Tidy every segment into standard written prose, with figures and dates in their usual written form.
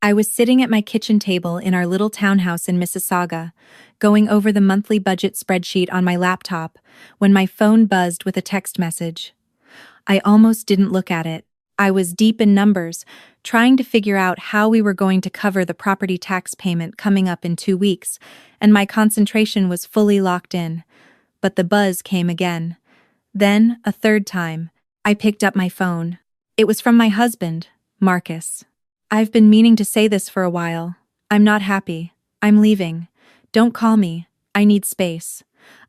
I was sitting at my kitchen table in our little townhouse in Mississauga, going over the monthly budget spreadsheet on my laptop, when my phone buzzed with a text message. I almost didn't look at it. I was deep in numbers, trying to figure out how we were going to cover the property tax payment coming up in 2 weeks, and my concentration was fully locked in. But the buzz came again. Then, a third time, I picked up my phone. It was from my husband, Marcus. I've been meaning to say this for a while. I'm not happy. I'm leaving. Don't call me. I need space.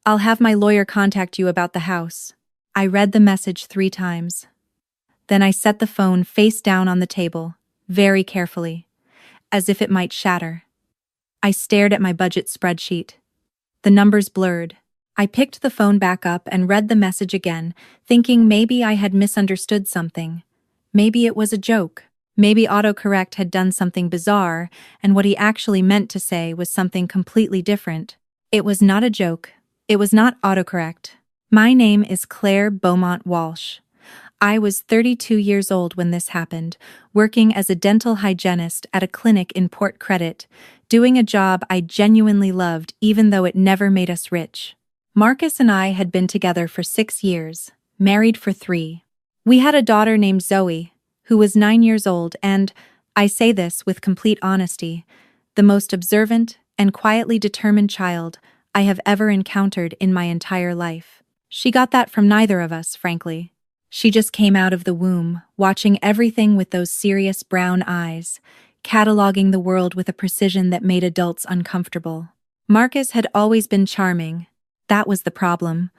I'll have my lawyer contact you about the house. I read the message 3 times. Then I set the phone face down on the table, very carefully, as if it might shatter. I stared at my budget spreadsheet. The numbers blurred. I picked the phone back up and read the message again, thinking maybe I had misunderstood something. Maybe it was a joke. Maybe autocorrect had done something bizarre, and what he actually meant to say was something completely different. It was not a joke. It was not autocorrect. My name is Claire Beaumont Walsh. I was 32 years old when this happened, working as a dental hygienist at a clinic in Port Credit, doing a job I genuinely loved even though it never made us rich. Marcus and I had been together for 6 years, married for 3. We had a daughter named Zoe, who was 9 years old and, I say this with complete honesty, the most observant and quietly determined child I have ever encountered in my entire life. She got that from neither of us, frankly. She just came out of the womb, watching everything with those serious brown eyes, cataloging the world with a precision that made adults uncomfortable. Marcus had always been charming. That was the problem.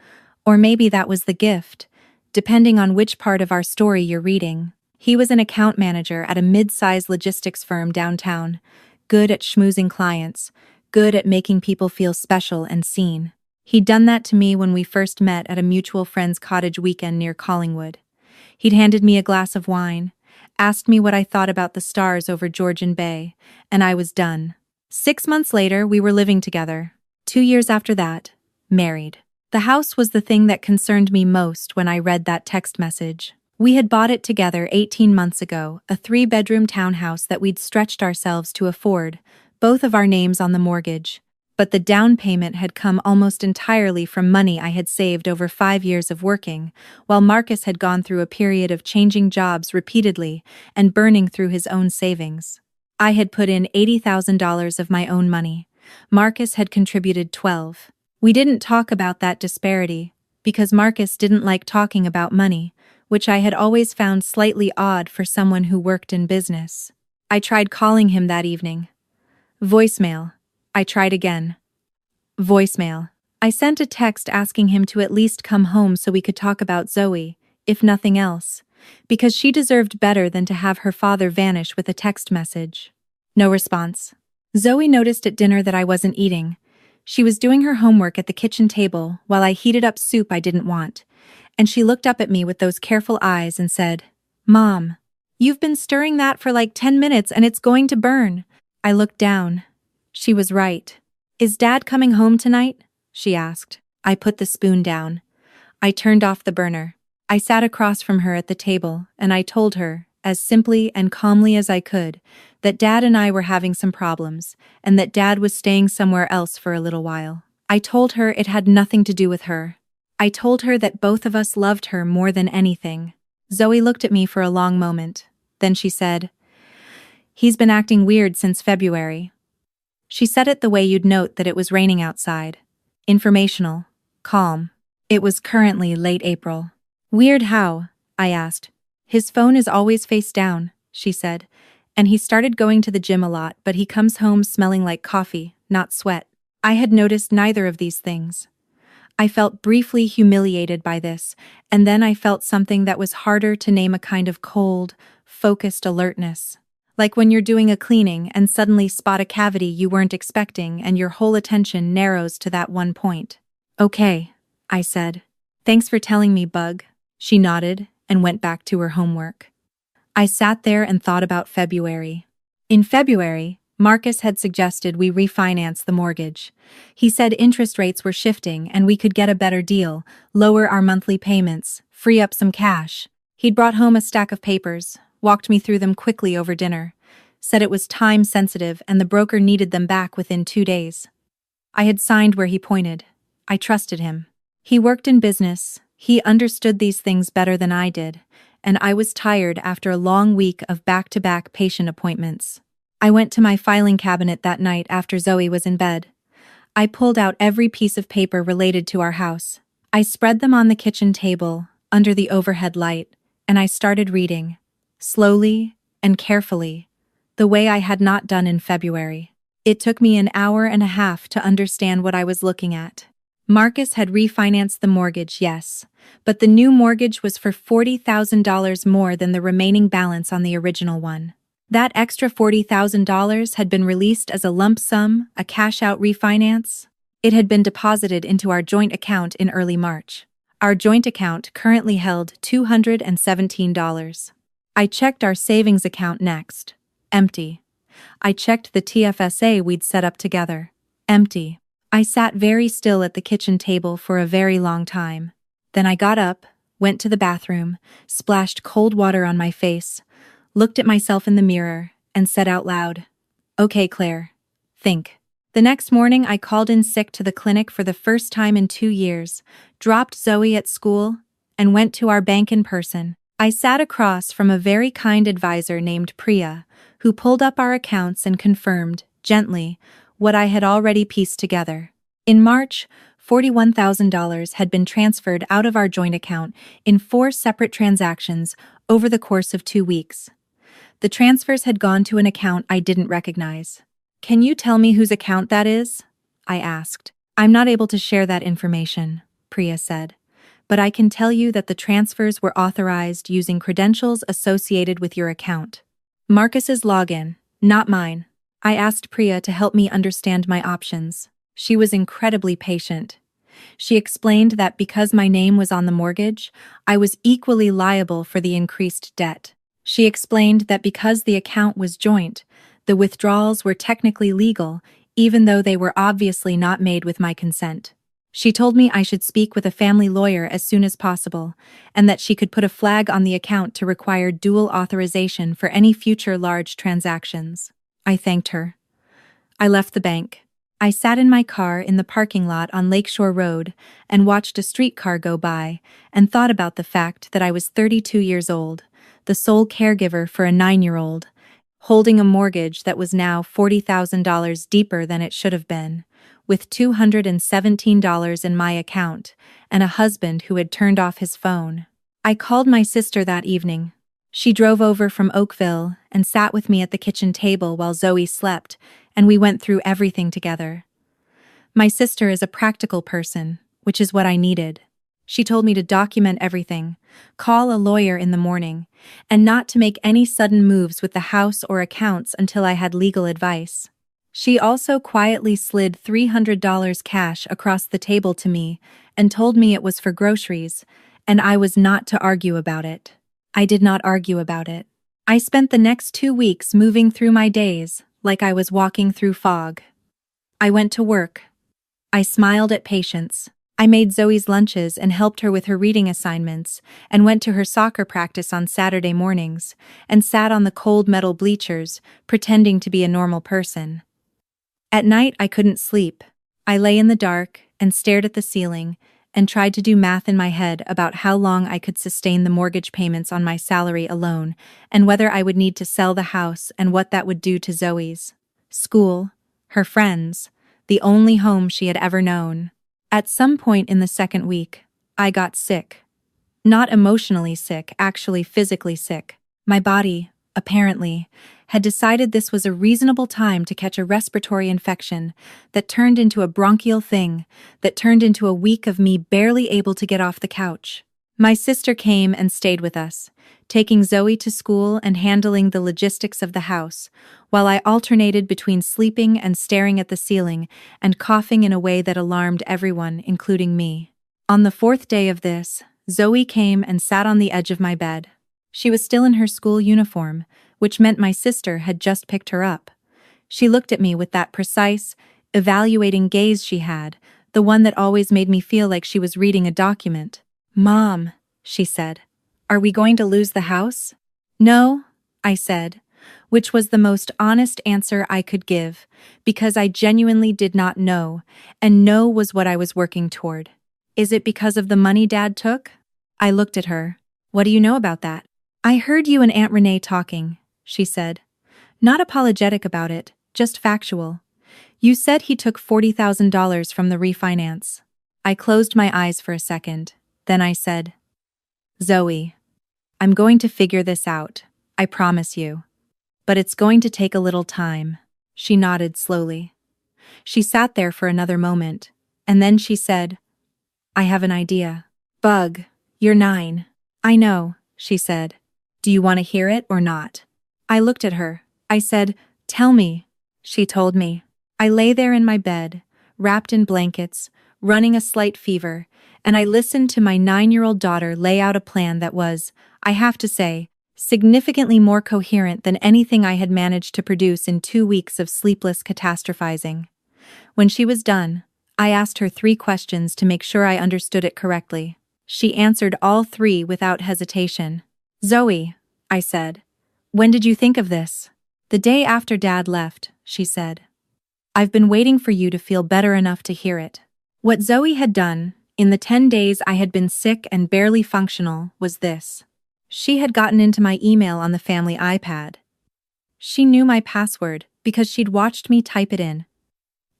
Or maybe that was the gift, depending on which part of our story you're reading. He was an account manager at a mid-sized logistics firm downtown, good at schmoozing clients, good at making people feel special and seen. He'd done that to me when we first met at a mutual friend's cottage weekend near Collingwood. He'd handed me a glass of wine, asked me what I thought about the stars over Georgian Bay, and I was done. 6 months later, we were living together. 2 years after that, married. The house was the thing that concerned me most when I read that text message. We had bought it together 18 months ago, a 3-bedroom townhouse that we'd stretched ourselves to afford, both of our names on the mortgage. But the down payment had come almost entirely from money I had saved over 5 years of working, while Marcus had gone through a period of changing jobs repeatedly and burning through his own savings. I had put in $80,000 of my own money. Marcus had contributed $12,000. We didn't talk about that disparity, because Marcus didn't like talking about money, which I had always found slightly odd for someone who worked in business. I tried calling him that evening. Voicemail. I tried again. Voicemail. I sent a text asking him to at least come home so we could talk about Zoe, if nothing else, because she deserved better than to have her father vanish with a text message. No response. Zoe noticed at dinner that I wasn't eating. She was doing her homework at the kitchen table while I heated up soup I didn't want, and she looked up at me with those careful eyes and said, "Mom, you've been stirring that for like 10 minutes and it's going to burn." I looked down. She was right. "Is Dad coming home tonight?" she asked. I put the spoon down. I turned off the burner. I sat across from her at the table, and I told her, as simply and calmly as I could, that Dad and I were having some problems, and that Dad was staying somewhere else for a little while. I told her it had nothing to do with her. I told her that both of us loved her more than anything. Zoe looked at me for a long moment. Then she said, "He's been acting weird since February." She said it the way you'd note that it was raining outside. Informational. Calm. It was currently late April. "Weird how?" I asked. "His phone is always face down," she said, "and he started going to the gym a lot, but he comes home smelling like coffee, not sweat." I had noticed neither of these things. I felt briefly humiliated by this, and then I felt something that was harder to name, a kind of cold, focused alertness. Like when you're doing a cleaning and suddenly spot a cavity you weren't expecting and your whole attention narrows to that one point. "Okay," I said. "Thanks for telling me, Bug." She nodded and went back to her homework. I sat there and thought about February. In February, Marcus had suggested we refinance the mortgage. He said interest rates were shifting and we could get a better deal, lower our monthly payments, free up some cash. He'd brought home a stack of papers, walked me through them quickly over dinner. said it was time sensitive and the broker needed them back within 2 days. I had signed where he pointed. I trusted him. He worked in business, he understood these things better than I did, and I was tired after a long week of back-to-back patient appointments. I went to my filing cabinet that night after Zoe was in bed. I pulled out every piece of paper related to our house. I spread them on the kitchen table, under the overhead light, and I started reading, slowly and carefully, the way I had not done in February. It took me an hour and a half to understand what I was looking at. Marcus had refinanced the mortgage, yes, but the new mortgage was for $40,000 more than the remaining balance on the original one. That extra $40,000 had been released as a lump sum, a cash-out refinance. It had been deposited into our joint account in early March. Our joint account currently held $217. I checked our savings account next. Empty. I checked the TFSA we'd set up together. Empty. I sat very still at the kitchen table for a very long time. Then I got up, went to the bathroom, splashed cold water on my face, looked at myself in the mirror, and said out loud, "Okay, Claire. Think." The next morning I called in sick to the clinic for the first time in 2 years, dropped Zoe at school, and went to our bank in person. I sat across from a very kind advisor named Priya, who pulled up our accounts and confirmed, gently, what I had already pieced together. In March, $41,000 had been transferred out of our joint account in 4 separate transactions over the course of 2 weeks. The transfers had gone to an account I didn't recognize. "Can you tell me whose account that is?" I asked. "I'm not able to share that information," Priya said, "but I can tell you that the transfers were authorized using credentials associated with your account. Marcus's login, not mine." I asked Priya to help me understand my options. She was incredibly patient. She explained that because my name was on the mortgage, I was equally liable for the increased debt. She explained that because the account was joint, the withdrawals were technically legal, even though they were obviously not made with my consent. She told me I should speak with a family lawyer as soon as possible, and that she could put a flag on the account to require dual authorization for any future large transactions. I thanked her. I left the bank. I sat in my car in the parking lot on Lakeshore Road and watched a streetcar go by and thought about the fact that I was 32 years old, the sole caregiver for a 9-year-old, holding a mortgage that was now $40,000 deeper than it should have been, with $217 in my account, and a husband who had turned off his phone. I called my sister that evening. She drove over from Oakville and sat with me at the kitchen table while Zoe slept, and we went through everything together. My sister is a practical person, which is what I needed. She told me to document everything, call a lawyer in the morning, and not to make any sudden moves with the house or accounts until I had legal advice. She also quietly slid $300 cash across the table to me and told me it was for groceries, and I was not to argue about it. I did not argue about it. I spent the next 2 weeks moving through my days like I was walking through fog. I went to work. I smiled at patients. I made Zoe's lunches and helped her with her reading assignments, and went to her soccer practice on Saturday mornings, and sat on the cold metal bleachers, pretending to be a normal person. At night I couldn't sleep. I lay in the dark and stared at the ceiling and tried to do math in my head about how long I could sustain the mortgage payments on my salary alone, and whether I would need to sell the house and what that would do to Zoe's school, her friends, the only home she had ever known. At some point in the second week, I got sick. Not emotionally sick, actually physically sick. My body, apparently, had decided this was a reasonable time to catch a respiratory infection that turned into a bronchial thing, that turned into a week of me barely able to get off the couch. My sister came and stayed with us, taking Zoe to school and handling the logistics of the house, while I alternated between sleeping and staring at the ceiling and coughing in a way that alarmed everyone, including me. On the 4th day of this, Zoe came and sat on the edge of my bed. She was still in her school uniform, which meant my sister had just picked her up. She looked at me with that precise, evaluating gaze she had, the one that always made me feel like she was reading a document. "Mom," she said, "are we going to lose the house?" "No," I said. which was the most honest answer I could give, because I genuinely did not know, and no was what I was working toward. Is it because of the money Dad took? I looked at her. What do you know about that? I heard you and Aunt Renee talking, she said. Not apologetic about it, just factual. You said he took $40,000 from the refinance. I closed my eyes for a second. Then I said, Zoe, I'm going to figure this out, I promise you. But it's going to take a little time. She nodded slowly. She sat there for another moment, and then she said, I have an idea. Bug, you're 9. I know, she said. Do you want to hear it or not? I looked at her. I said, tell me. She told me. I lay there in my bed, wrapped in blankets, running a slight fever, and I listened to my 9-year-old daughter lay out a plan that was, I have to say, significantly more coherent than anything I had managed to produce in 2 weeks of sleepless catastrophizing. When she was done, I asked her 3 questions to make sure I understood it correctly. She answered all 3 without hesitation. Zoe, I said, when did you think of this? The day after Dad left, she said. I've been waiting for you to feel better enough to hear it. What Zoe had done, in the 10 days I had been sick and barely functional, was this. She had gotten into my email on the family iPad. She knew my password because she'd watched me type it in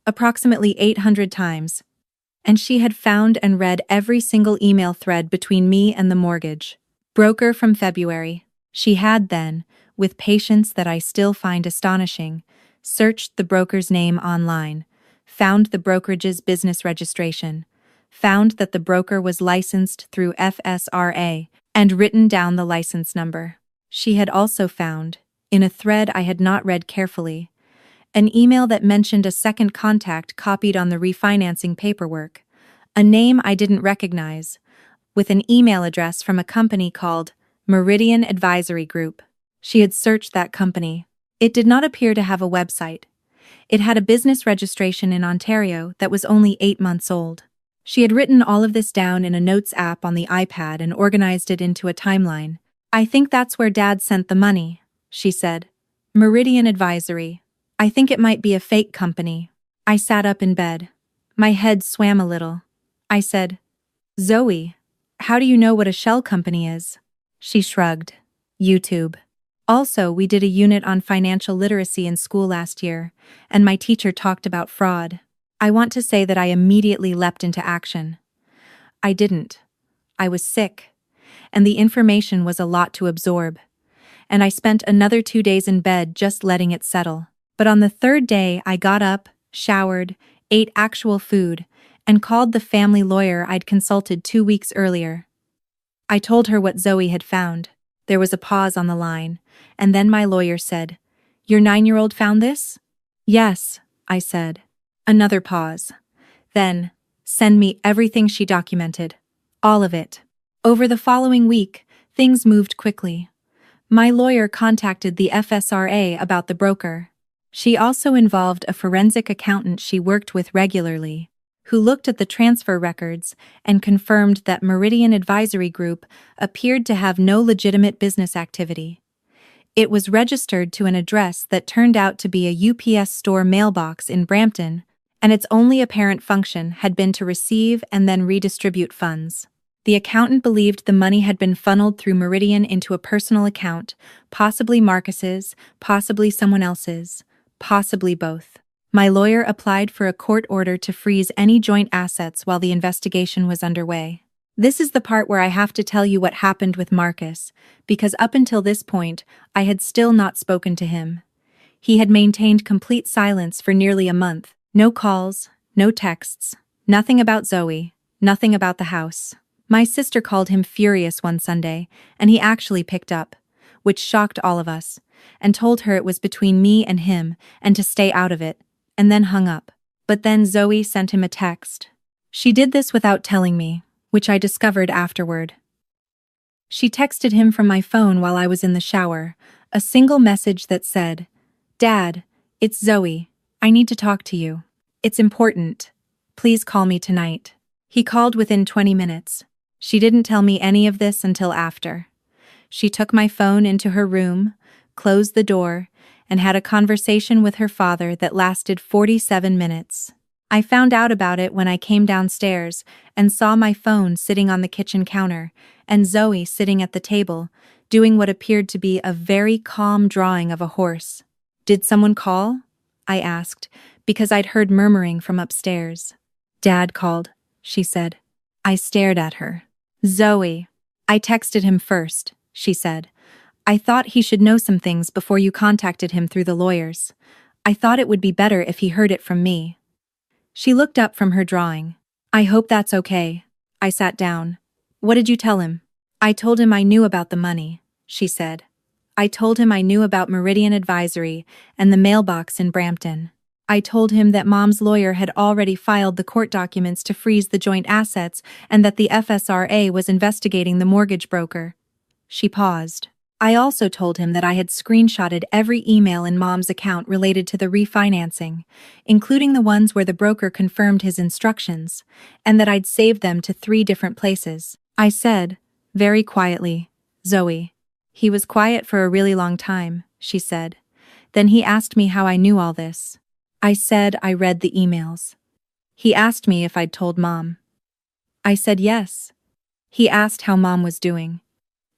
approximately 800 times, and she had found and read every single email thread between me and the mortgage broker from February. She had then, with patience that I still find astonishing, searched the broker's name online, found the brokerage's business registration, found that the broker was licensed through FSRA, and written down the license number. She had also found, in a thread I had not read carefully, an email that mentioned a second contact copied on the refinancing paperwork, a name I didn't recognize, with an email address from a company called Meridian Advisory Group. She had searched that company. It did not appear to have a website. It had a business registration in Ontario that was only 8 months old. She had written all of this down in a notes app on the iPad and organized it into a timeline. I think that's where Dad sent the money, she said. Meridian Advisory. I think it might be a fake company. I sat up in bed. My head swam a little. I said, Zoe, how do you know what a shell company is? She shrugged. YouTube. Also, we did a unit on financial literacy in school last year, and my teacher talked about fraud. I want to say that I immediately leapt into action. I didn't. I was sick, and the information was a lot to absorb, and I spent another 2 days in bed just letting it settle. But on the 3rd day, I got up, showered, ate actual food, and called the family lawyer I'd consulted 2 weeks earlier. I told her what Zoe had found. There was a pause on the line, and then my lawyer said, Your 9-year-old found this? Yes, I said. Another pause. Then, send me everything she documented. All of it. Over the following week, things moved quickly. My lawyer contacted the FSRA about the broker. She also involved a forensic accountant she worked with regularly, who looked at the transfer records and confirmed that Meridian Advisory Group appeared to have no legitimate business activity. It was registered to an address that turned out to be a UPS store mailbox in Brampton, and its only apparent function had been to receive and then redistribute funds. The accountant believed the money had been funneled through Meridian into a personal account, possibly Marcus's, possibly someone else's, possibly both. My lawyer applied for a court order to freeze any joint assets while the investigation was underway. This is the part where I have to tell you what happened with Marcus, because up until this point, I had still not spoken to him. He had maintained complete silence for nearly a month. No calls, no texts, nothing about Zoe, nothing about the house. My sister called him furious one Sunday, and he actually picked up, which shocked all of us, and told her it was between me and him and to stay out of it, and then hung up. But then Zoe sent him a text. She did this without telling me, which I discovered afterward. She texted him from my phone while I was in the shower, a single message that said, Dad, it's Zoe. I need to talk to you. It's important. Please call me tonight. He called within 20 minutes. She didn't tell me any of this until after. She took my phone into her room, closed the door, and had a conversation with her father that lasted 47 minutes. I found out about it when I came downstairs and saw my phone sitting on the kitchen counter and Zoe sitting at the table, doing what appeared to be a very calm drawing of a horse. "Did someone call?" I asked, because I'd heard murmuring from upstairs. "Dad called," she said. I stared at her. "Zoe, I texted him first," she said. "I thought he should know some things before you contacted him through the lawyers. I thought it would be better if he heard it from me." She looked up from her drawing. "I hope that's okay." I sat down. "What did you tell him?" "I told him I knew about the money," she said. "I told him I knew about Meridian Advisory and the mailbox in Brampton. I told him that Mom's lawyer had already filed the court documents to freeze the joint assets and that the FSRA was investigating the mortgage broker." She paused. "I also told him that I had screenshotted every email in Mom's account related to the refinancing, including the ones where the broker confirmed his instructions, and that I'd saved them to 3 different places." I said, very quietly, "Zoe." "He was quiet for a really long time," she said. "Then he asked me how I knew all this." I said I read the emails. "He asked me if I'd told Mom." I said yes. "He asked how Mom was doing."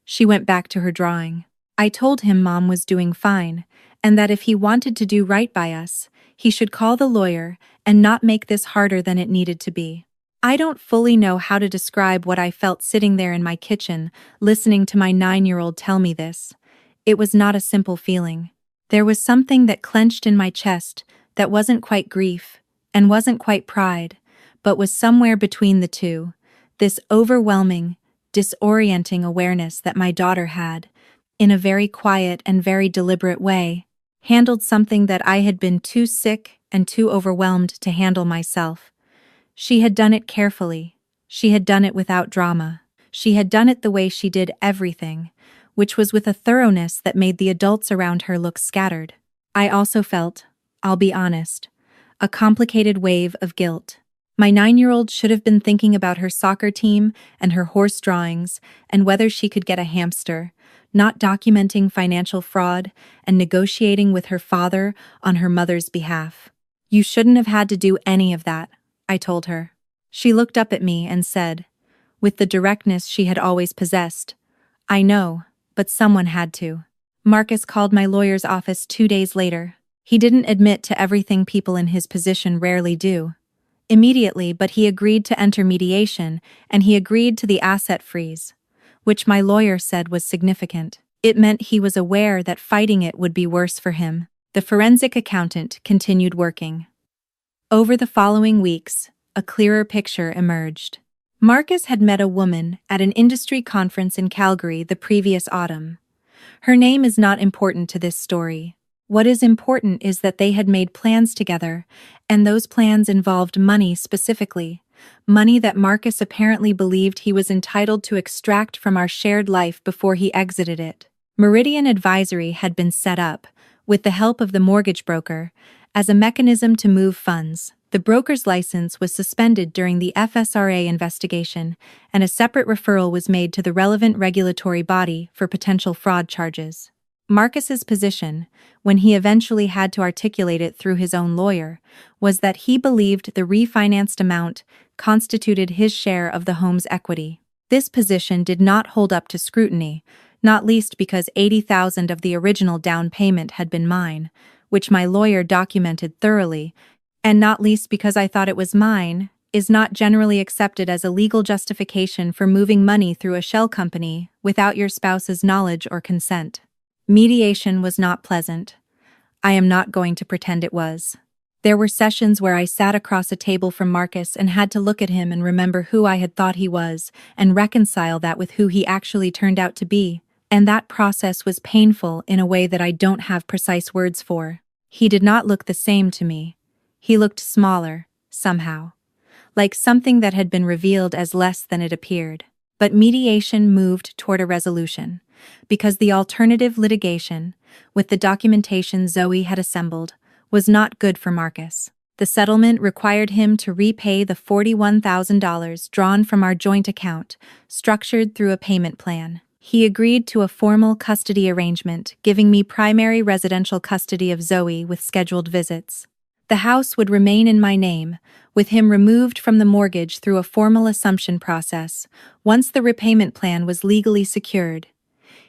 She went back to her drawing. "I told him Mom was doing fine, and that if he wanted to do right by us, he should call the lawyer and not make this harder than it needed to be." I don't fully know how to describe what I felt sitting there in my kitchen, listening to my 9-year-old tell me this. It was not a simple feeling. There was something that clenched in my chest that wasn't quite grief, and wasn't quite pride, but was somewhere between the two, this overwhelming, disorienting awareness that my daughter had, in a very quiet and very deliberate way, handled something that I had been too sick and too overwhelmed to handle myself. She had done it carefully. She had done it without drama. She had done it the way she did everything, which was with a thoroughness that made the adults around her look scattered. I also felt, I'll be honest, a complicated wave of guilt. My 9-year-old should have been thinking about her soccer team and her horse drawings and whether she could get a hamster, not documenting financial fraud and negotiating with her father on her mother's behalf. "You shouldn't have had to do any of that," I told her. She looked up at me and said, with the directness she had always possessed, "I know, but someone had to." Marcus called my lawyer's office 2 days later. He didn't admit to everything people in his position rarely do immediately, but he agreed to enter mediation, and he agreed to the asset freeze, which my lawyer said was significant. It meant he was aware that fighting it would be worse for him. The forensic accountant continued working. Over the following weeks, a clearer picture emerged. Marcus had met a woman at an industry conference in Calgary the previous autumn. Her name is not important to this story. What is important is that they had made plans together, and those plans involved money specifically, money that Marcus apparently believed he was entitled to extract from our shared life before he exited it. Meridian Advisory had been set up, with the help of the mortgage broker, as a mechanism to move funds. The broker's license was suspended during the FSRA investigation, and a separate referral was made to the relevant regulatory body for potential fraud charges. Marcus's position, when he eventually had to articulate it through his own lawyer, was that he believed the refinanced amount constituted his share of the home's equity. This position did not hold up to scrutiny, not least because $80,000 of the original down payment had been mine, which my lawyer documented thoroughly, and not least because I thought it was mine, is not generally accepted as a legal justification for moving money through a shell company without your spouse's knowledge or consent. Mediation was not pleasant. I am not going to pretend it was. There were sessions where I sat across a table from Marcus and had to look at him and remember who I had thought he was and reconcile that with who he actually turned out to be, and that process was painful in a way that I don't have precise words for. He did not look the same to me. He looked smaller, somehow, like something that had been revealed as less than it appeared. But mediation moved toward a resolution, because the alternative litigation, with the documentation Zoe had assembled, was not good for Marcus. The settlement required him to repay the $41,000 drawn from our joint account, structured through a payment plan. He agreed to a formal custody arrangement, giving me primary residential custody of Zoe with scheduled visits. The house would remain in my name, with him removed from the mortgage through a formal assumption process, once the repayment plan was legally secured.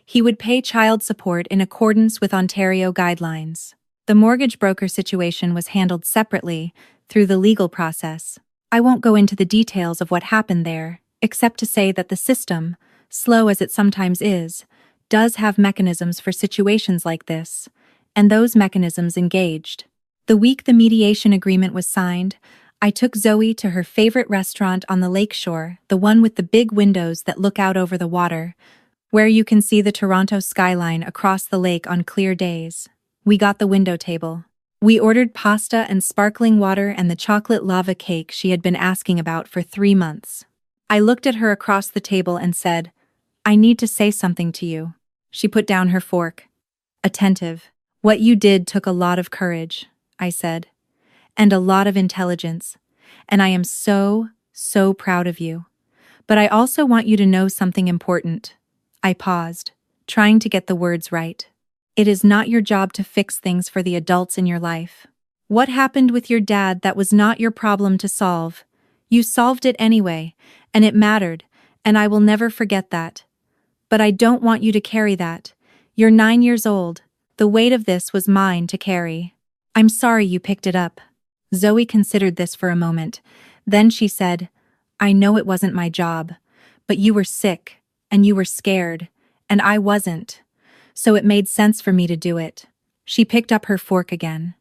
He would pay child support in accordance with Ontario guidelines. The mortgage broker situation was handled separately, through the legal process. I won't go into the details of what happened there, except to say that the system, slow as it sometimes is, does have mechanisms for situations like this, and those mechanisms engaged. The week the mediation agreement was signed, I took Zoe to her favorite restaurant on the lakeshore, the one with the big windows that look out over the water, where you can see the Toronto skyline across the lake on clear days. We got the window table. We ordered pasta and sparkling water and the chocolate lava cake she had been asking about for 3 months. I looked at her across the table and said, "I need to say something to you." She put down her fork. Attentive. "What you did took a lot of courage," I said, "and a lot of intelligence, and I am so proud of you. But I also want you to know something important." I paused, trying to get the words right. "It is not your job to fix things for the adults in your life. What happened with your dad, that was not your problem to solve. You solved it anyway, and it mattered, and I will never forget that. But I don't want you to carry that. You're 9 years old. The weight of this was mine to carry. I'm sorry you picked it up." Zoe considered this for a moment. Then she said, "I know it wasn't my job, but you were sick, and you were scared, and I wasn't. So it made sense for me to do it." She picked up her fork again.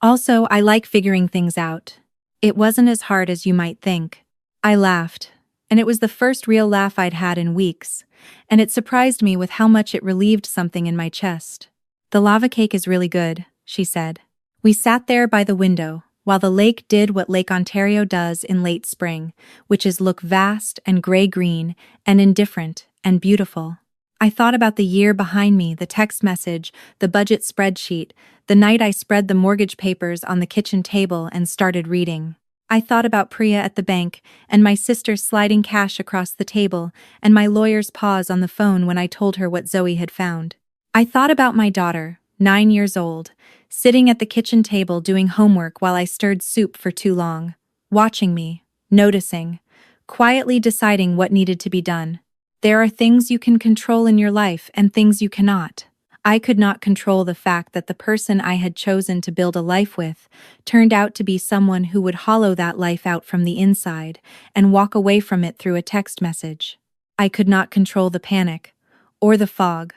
"Also, I like figuring things out. It wasn't as hard as you might think." I laughed, and it was the first real laugh I'd had in weeks, and it surprised me with how much it relieved something in my chest. "The lava cake is really good," she said. We sat there by the window, while the lake did what Lake Ontario does in late spring, which is look vast and gray-green and indifferent and beautiful. I thought about the year behind me, the text message, the budget spreadsheet, the night I spread the mortgage papers on the kitchen table and started reading. I thought about Priya at the bank, and my sister sliding cash across the table, and my lawyer's pause on the phone when I told her what Zoe had found. I thought about my daughter, 9 years old, sitting at the kitchen table doing homework while I stirred soup for too long, watching me, noticing, quietly deciding what needed to be done. There are things you can control in your life and things you cannot. I could not control the fact that the person I had chosen to build a life with turned out to be someone who would hollow that life out from the inside and walk away from it through a text message. I could not control the panic, or the fog,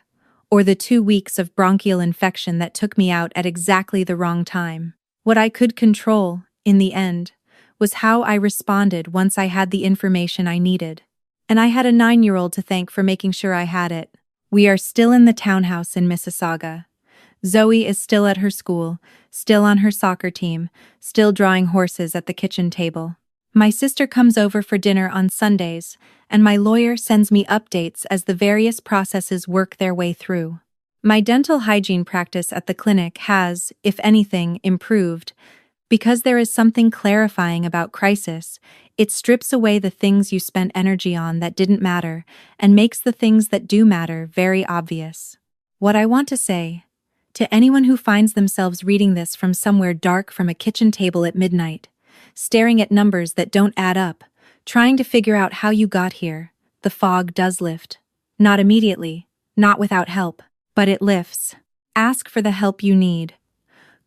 or the 2 weeks of bronchial infection that took me out at exactly the wrong time. What I could control, in the end, was how I responded once I had the information I needed. And I had a 9-year-old to thank for making sure I had it. We are still in the townhouse in Mississauga. Zoe is still at her school, still on her soccer team, still drawing horses at the kitchen table. My sister comes over for dinner on Sundays, and my lawyer sends me updates as the various processes work their way through. My dental hygiene practice at the clinic has, if anything, improved. Because there is something clarifying about crisis, it strips away the things you spent energy on that didn't matter and makes the things that do matter very obvious. What I want to say, to anyone who finds themselves reading this from somewhere dark from a kitchen table at midnight, staring at numbers that don't add up, trying to figure out how you got here, the fog does lift. Not immediately, not without help, but it lifts. Ask for the help you need.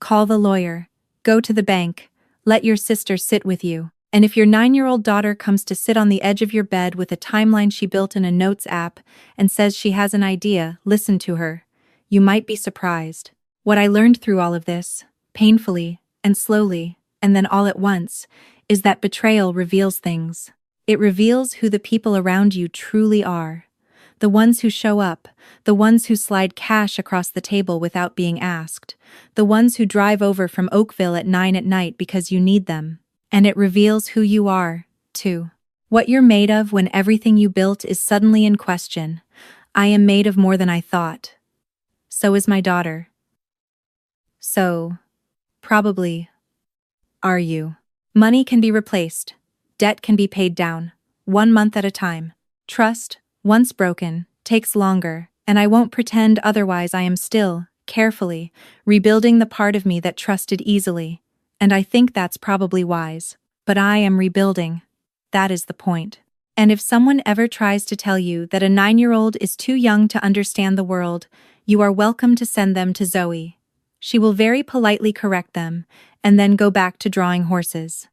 Call the lawyer. Go to the bank. Let your sister sit with you. And if your 9-year-old daughter comes to sit on the edge of your bed with a timeline she built in a notes app and says she has an idea, listen to her. You might be surprised. What I learned through all of this, painfully and slowly, and then all at once, is that betrayal reveals things. It reveals who the people around you truly are. The ones who show up, the ones who slide cash across the table without being asked, the ones who drive over from Oakville at 9 at night because you need them. And it reveals who you are, too. What you're made of when everything you built is suddenly in question. I am made of more than I thought. So is my daughter. So, probably, are you. Money can be replaced. Debt can be paid down, 1 month at a time. Trust, once broken, takes longer, and I won't pretend otherwise. I am still, carefully, rebuilding the part of me that trusted easily, and I think that's probably wise. But I am rebuilding. That is the point. And if someone ever tries to tell you that a 9-year-old is too young to understand the world, you are welcome to send them to Zoe. She will very politely correct them, and then go back to drawing horses.